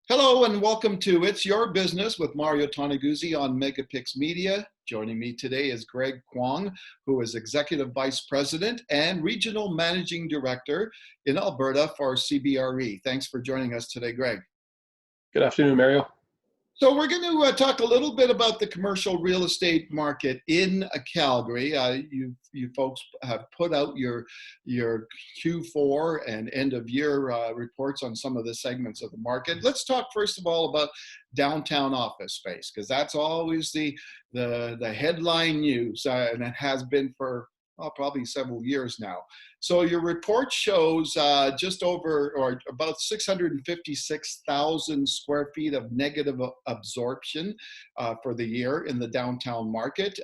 Hello and welcome to It's Your Business with Mario Toneguzzi on Megapix Media. Joining me today is Greg Kwong, who is Executive Vice President and Regional Managing Director in Alberta for CBRE. Thanks for joining us today, Greg. Good afternoon, Mario. So we're going to talk a little bit about the commercial real estate market in Calgary. You folks have put out your Q4 and end of year reports on some of the segments of the market. Let's talk first of all about downtown office space, because that's always the headline news, and it has been for probably several years now. So your report shows just over or about 656,000 square feet of negative absorption for the year in the downtown market.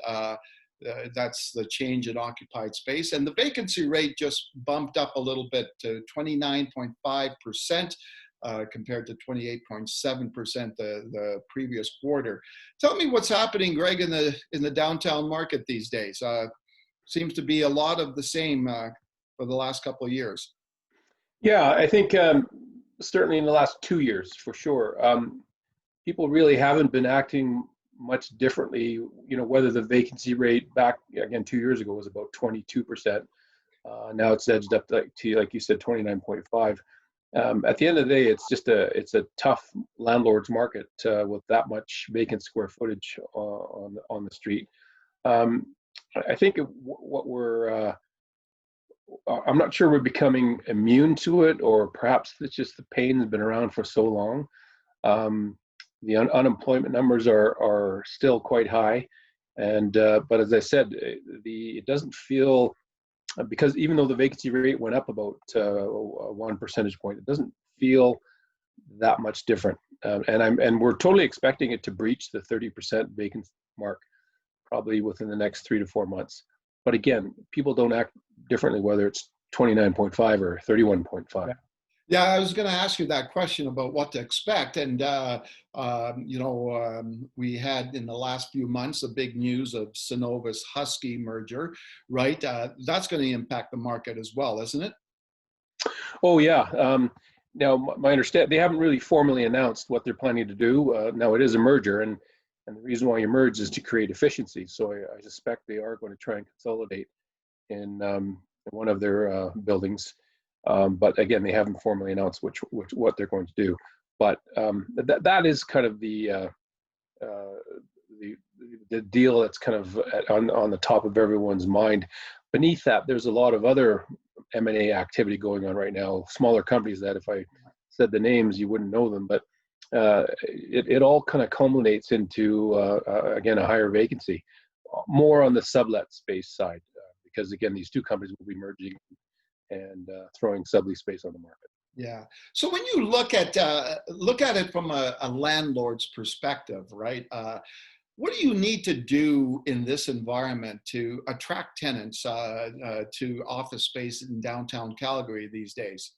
That's the change in occupied space. And the vacancy rate just bumped up a little bit to 29.5%. Compared to 28.7% the previous quarter. Tell me what's happening, Greg, in the downtown market these days. Seems to be a lot of the same for the last couple of years. Yeah, I think certainly in the last 2 years, for sure. People really haven't been acting much differently. You know, whether the vacancy rate back, again, 2 years ago was about 22%. Now it's edged up to, like you said, 29.5. At the end of the day, it's a tough landlord's market with that much vacant square footage on the street. I think what I'm not sure we're becoming immune to it, or perhaps it's just the pain has been around for so long. The unemployment numbers are still quite high, but as I said, it doesn't feel, because even though the vacancy rate went up about 1 percentage point, it doesn't feel that much different. And we're totally expecting it to breach the 30% vacant mark probably within the next 3 to 4 months. But again, people don't act differently whether it's 29.5 or 31.5. Yeah, I was going to ask you that question about what to expect. And, we had in the last few months the big news of Synovus Husky merger, right? That's going to impact the market as well, isn't it? Oh, yeah. Now, my understanding, they haven't really formally announced what they're planning to do. Now, it is a merger, and the reason why you merge is to create efficiency. So I suspect they are going to try and consolidate in one of their buildings. But again, they haven't formally announced what they're going to do. But that is kind of the deal that's kind of on the top of everyone's mind. Beneath that, there's a lot of other M&A activity going on right now. Smaller companies that, if I said the names, you wouldn't know them. But it all kind of culminates into again, a higher vacancy, more on the sublet space side, because again, these two companies will be merging and throwing sublease space on the market. Yeah. So when you look at it from a landlord's perspective, right? What do you need to do in this environment to attract tenants to office space in downtown Calgary these days?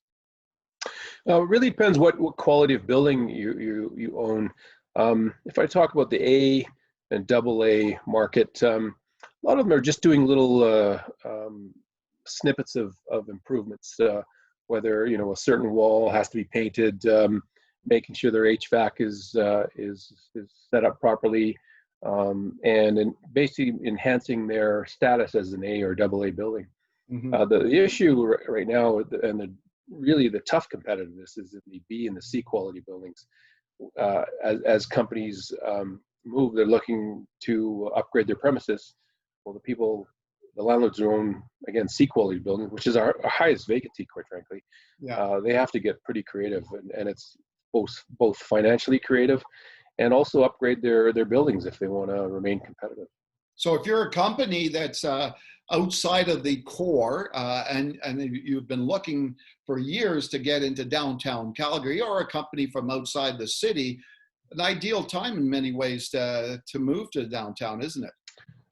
It really depends what quality of building you own. If I talk about the A and AA market, a lot of them are just doing little snippets of improvements, whether a certain wall has to be painted, making sure their HVAC is set up properly, and basically enhancing their status as an A or AA building. Mm-hmm. The issue right now, and really the tough competitiveness, is in the B and the C quality buildings. As companies move, they're looking to upgrade their premises. Well, the landlords who own, again, C quality buildings, which is our highest vacancy, quite frankly. Yeah. They have to get pretty creative, and it's both financially creative and also upgrade their buildings if they want to remain competitive. So if you're a company that's outside of the core and you've been looking for years to get into downtown Calgary, or a company from outside the city, an ideal time in many ways to move to downtown, isn't it?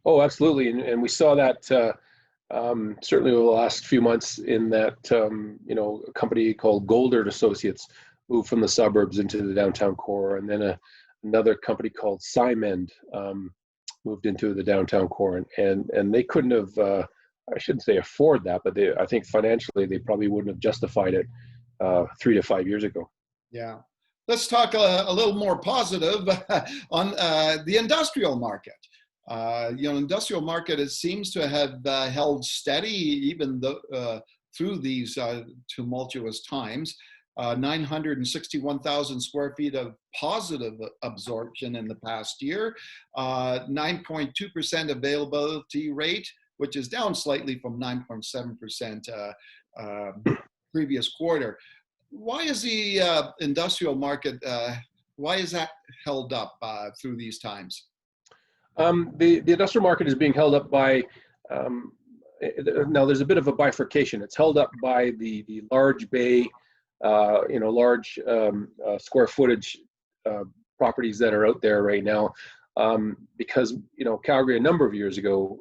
Oh, absolutely. And we saw that certainly over the last few months in that, a company called Goldert Associates moved from the suburbs into the downtown core. And then another company called Simend moved into the downtown core. And they couldn't have, I shouldn't say afford that, but I think financially they probably wouldn't have justified it 3 to 5 years ago. Yeah. let's talk a little more positive on the industrial market. Industrial market, it seems to have held steady even though, through these tumultuous times. 961,000 square feet of positive absorption in the past year, 9.2% availability rate, which is down slightly from 9.7% previous quarter. Why is the industrial market, why is that held up through these times? The industrial market is being held up by, now there's a bit of a bifurcation. It's held up by the large bay, large square footage properties that are out there right now, because Calgary a number of years ago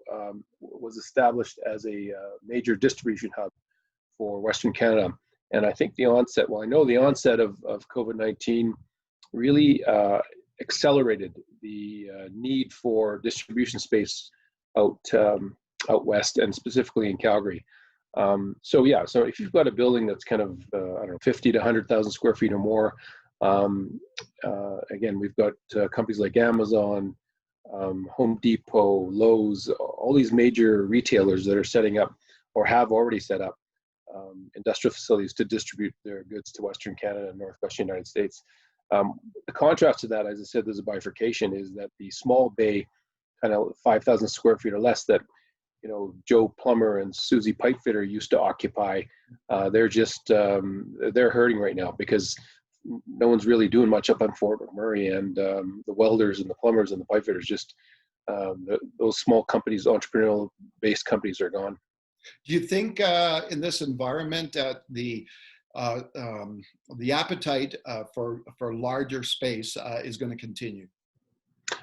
was established as a major distribution hub for Western Canada, and I think the onset, I know the onset of COVID-19 really accelerated the need for distribution space out west, and specifically in Calgary. So if you've got a building that's kind of, 50 to 100,000 square feet or more, again, we've got companies like Amazon, Home Depot, Lowe's, all these major retailers that are setting up or have already set up industrial facilities to distribute their goods to Western Canada and Northwestern United States. The contrast to that, as I said, there's a bifurcation, is that the small bay, kind of 5,000 square feet or less, that Joe Plumber and Susie Pipefitter used to occupy, they're just they're hurting right now because no one's really doing much up on Fort McMurray, and the welders and the plumbers and the pipefitters, just those small companies, entrepreneurial based companies, are gone. Do you think in this environment the appetite for larger space is going to continue?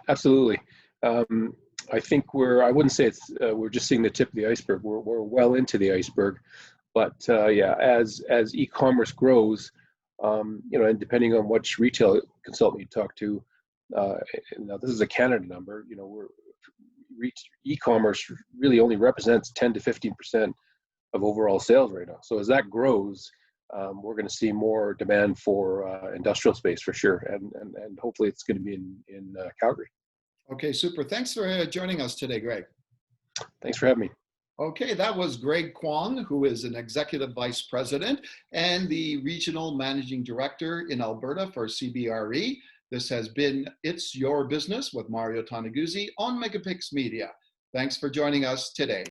Absolutely. I think I wouldn't say it's we're just seeing the tip of the iceberg. We're well into the iceberg, but as e-commerce grows, and depending on which retail consultant you talk to, now this is a Canada number. E-commerce really only represents 10 to 15% of overall sales right now. So as that grows, we're going to see more demand for industrial space for sure, and hopefully it's going to be in Calgary. Okay, super. Thanks for joining us today, Greg. Thanks for having me. Okay, that was Greg Kwong, who is an Executive Vice President and the Regional Managing Director in Alberta for CBRE. This has been It's Your Business with Mario Toneguzzi on Megapix Media. Thanks for joining us today.